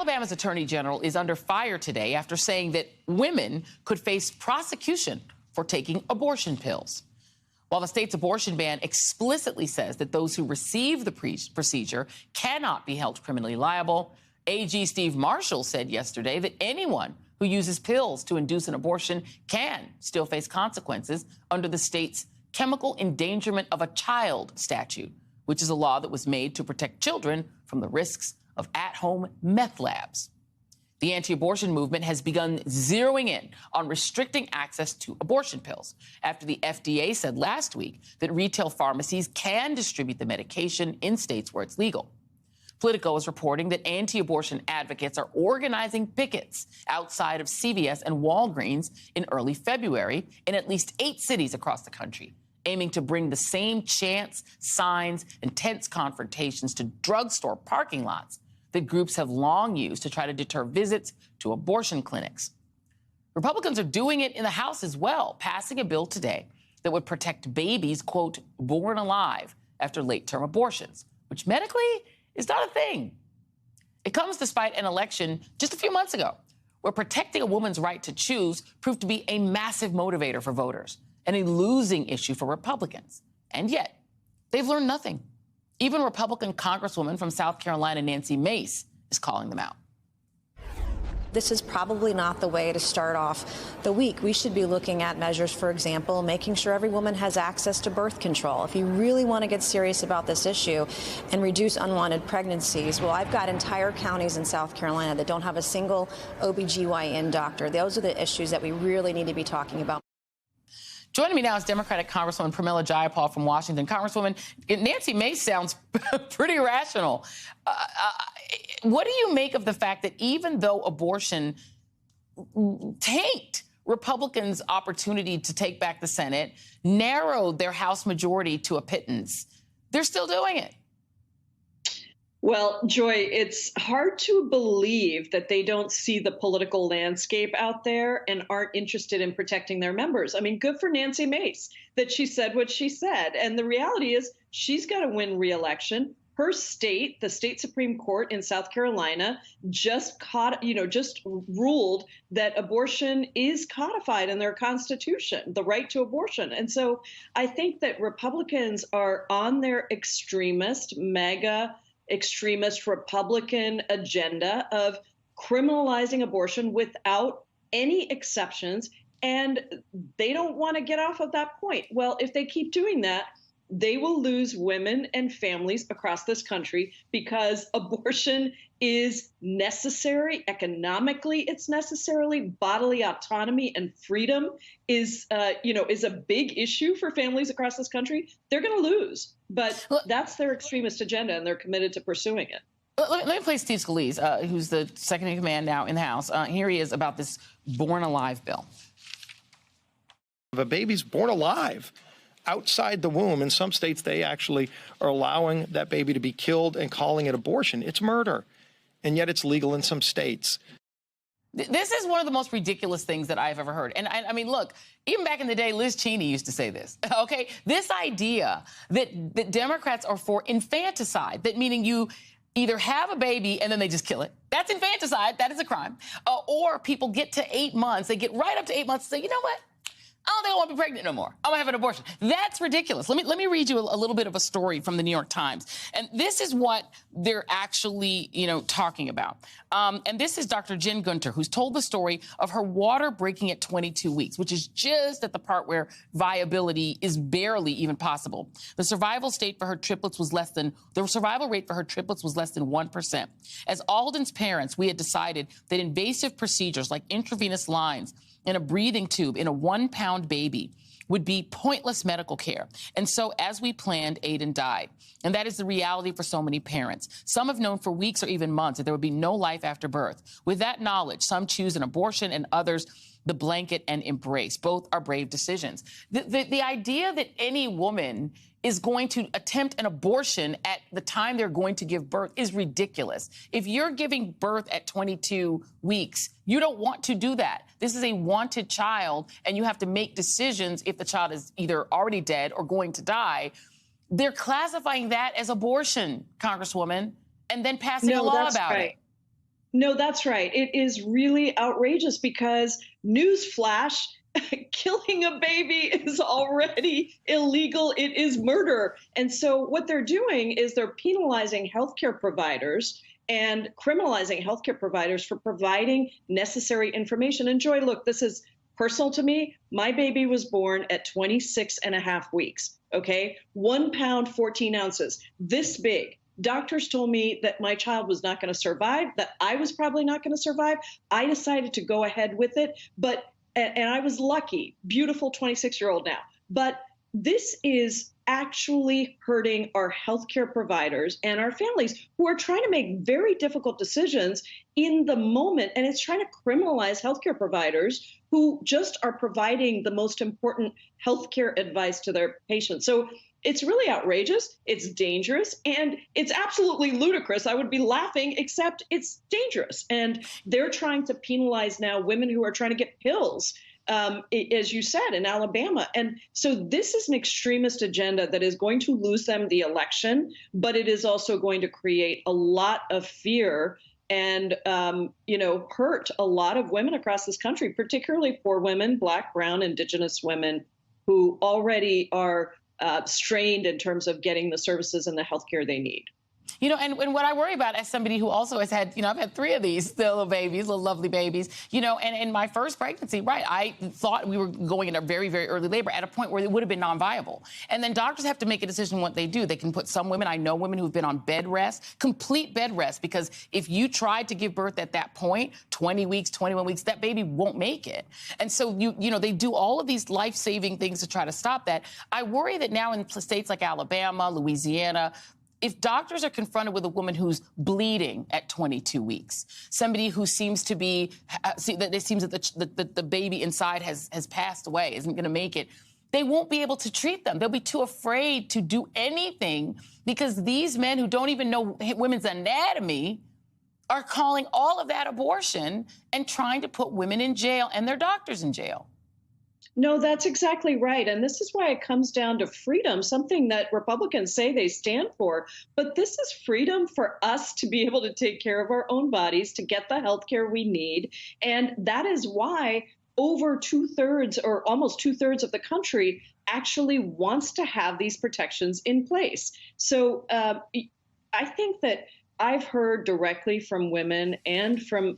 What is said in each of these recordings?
Alabama's attorney general is under fire today after saying that women could face prosecution for taking abortion pills. While the state's abortion ban explicitly says that those who receive the procedure cannot be held criminally liable, AG Steve Marshall said yesterday that anyone who uses pills to induce an abortion can still face consequences under the state's Chemical Endangerment of a Child statute, which is a law that was made to protect children from the risks of at-home meth labs. The anti-abortion movement has begun zeroing in on restricting access to abortion pills after the FDA said last week that retail pharmacies can distribute the medication in states where it's legal. Politico is reporting that anti-abortion advocates are organizing pickets outside of CVS and Walgreens in early February in at least 8 cities across the country, aiming to bring the same chants, signs, and tense confrontations to drugstore parking lots that groups have long used to try to deter visits to abortion clinics. Republicans are doing it in the House as well, passing a bill today that would protect babies, quote, born alive after late-term abortions, which medically is not a thing. It comes despite an election just a few months ago where protecting a woman's right to choose proved to be a massive motivator for voters and a losing issue for Republicans. And yet, they've learned nothing. Even Republican Congresswoman from South Carolina, Nancy Mace, is calling them out. This is probably not the way to start off the week. We should be looking at measures, for example, making sure every woman has access to birth control. If you really want to get serious about this issue and reduce unwanted pregnancies, well, I've got entire counties in South Carolina that don't have a single OBGYN doctor. Those are the issues that we really need to be talking about. Joining me now is Democratic Congresswoman Pramila Jayapal from Washington. Congresswoman, Nancy Mace sounds pretty rational. What do you make of the fact that even though abortion tanked Republicans' opportunity to take back the Senate, narrowed their House majority to a pittance, they're still doing it? Well, Joy, it's hard to believe that they don't see the political landscape out there and aren't interested in protecting their members. I mean, good for Nancy Mace that she said what she said. And the reality is she's got to win re-election. Her state, the state Supreme Court in South Carolina, just ruled that abortion is codified in their Constitution, the right to abortion. And so I think that Republicans are on their MAGA extremist Republican agenda of criminalizing abortion without any exceptions, and they don't want to get off of that point. Well, if they keep doing that, they will lose women and families across this country because abortion is necessary. Economically, it's necessarily bodily autonomy and freedom is a big issue for families across this country. They're going to lose, but that's their extremist agenda, and they're committed to pursuing it. Let me play Steve Scalise, who's the second in command now in the House. Here he is about this Born Alive bill. If a baby's born alive outside the womb, in some states they actually are allowing that baby to be killed and calling it abortion. It's murder, and yet it's legal in some states. This is one of the most ridiculous things that I've ever heard. And I mean, look, even back in the day, Liz Cheney used to say this, okay? This idea that Democrats are for infanticide, that meaning you either have a baby and then they just kill it. That's infanticide. That is a crime. Or people get to 8 months, they get right up to 8 months and say, you know what? I don't think I want to be pregnant no more. I'm going to have an abortion. That's ridiculous. Let me read you a little bit of a story from the New York Times. And this is what they're actually, talking about. And this is Dr. Jen Gunter, who's told the story of her water breaking at 22 weeks, which is just at the part where viability is barely even possible. The survival rate for her triplets was less than 1%. As Alden's parents, we had decided that invasive procedures like intravenous lines in a breathing tube in a 1-pound baby would be pointless medical care. And so, as we planned, Aiden died. And that is the reality for so many parents. Some have known for weeks or even months that there would be no life after birth. With that knowledge, some choose an abortion and others the blanket and embrace. Both are brave decisions. The idea that any woman is going to attempt an abortion at the time they're going to give birth is ridiculous. If you're giving birth at 22 weeks, you don't want to do that. This is a wanted child, and you have to make decisions if the child is either already dead or going to die. They're classifying that as abortion, Congresswoman, and then passing a law about it. No, that's right. It is really outrageous because newsflash, killing a baby is already illegal. It is murder. And so what they're doing is they're penalizing healthcare providers and criminalizing healthcare providers for providing necessary information. And Joy, look, this is personal to me. My baby was born at 26 and a half weeks. Okay. 1 pound, 14 ounces, this big. Doctors told me that my child was not going to survive, that I was probably not going to survive. I decided to go ahead with it, and I was lucky, beautiful 26-year-old now. But this is actually hurting our healthcare providers and our families who are trying to make very difficult decisions in the moment. And it's trying to criminalize healthcare providers who just are providing the most important healthcare advice to their patients. So it's really outrageous, it's dangerous, and it's absolutely ludicrous. I would be laughing, except it's dangerous. And they're trying to penalize now women who are trying to get pills, as you said, in Alabama. And so this is an extremist agenda that is going to lose them the election, but it is also going to create a lot of fear and, hurt a lot of women across this country, particularly poor women, Black, brown, Indigenous women who already are strained in terms of getting the services and the healthcare they need. And what I worry about as somebody who also has had, I've had 3 of these little babies, little lovely babies, and in my first pregnancy, right, I thought we were going into very, very early labor at a point where it would have been non-viable. And then doctors have to make a decision what they do. They can put some women, I know women who've been on bed rest, complete bed rest, because if you tried to give birth at that point, 20 weeks, 21 weeks, that baby won't make it. And so, they do all of these life-saving things to try to stop that. I worry that now in states like Alabama, Louisiana, if doctors are confronted with a woman who's bleeding at 22 weeks, somebody who seems to be, it seems that the baby inside has passed away, isn't going to make it, they won't be able to treat them. They'll be too afraid to do anything because these men who don't even know women's anatomy are calling all of that abortion and trying to put women in jail and their doctors in jail. No, that's exactly right. And this is why it comes down to freedom, something that Republicans say they stand for. But this is freedom for us to be able to take care of our own bodies, to get the health care we need. And that is why over 2/3 or almost 2/3 of the country actually wants to have these protections in place. So I think that I've heard directly from women and from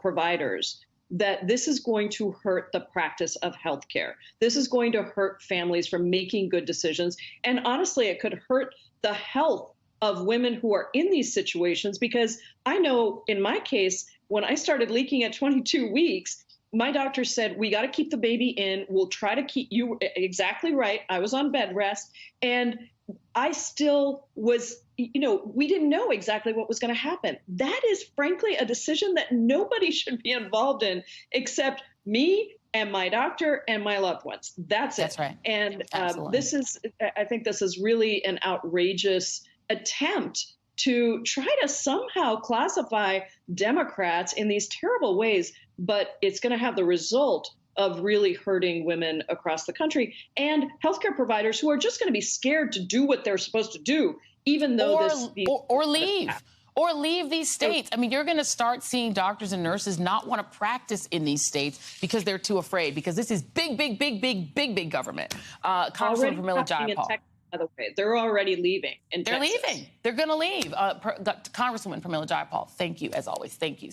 providers that this is going to hurt the practice of healthcare. This is going to hurt families from making good decisions. And honestly, it could hurt the health of women who are in these situations, because I know in my case, when I started leaking at 22 weeks, my doctor said, we got to keep the baby in. We'll try to keep you exactly right. I was on bed rest and I still was, we didn't know exactly what was going to happen. That is frankly a decision that nobody should be involved in except me and my doctor and my loved ones. That's it. That's right. And I think this is really an outrageous attempt to try to somehow classify Democrats in these terrible ways, but it's going to have the result of really hurting women across the country and healthcare providers who are just going to be scared to do what they're supposed to do, even though or leave these states. I mean, you're going to start seeing doctors and nurses not want to practice in these states because they're too afraid, because this is big government. Congresswoman Pramila Jayapal. By the way, they're already leaving in Texas. They're leaving. They're going to leave. Congresswoman Pramila Jayapal, thank you, as always. Thank you.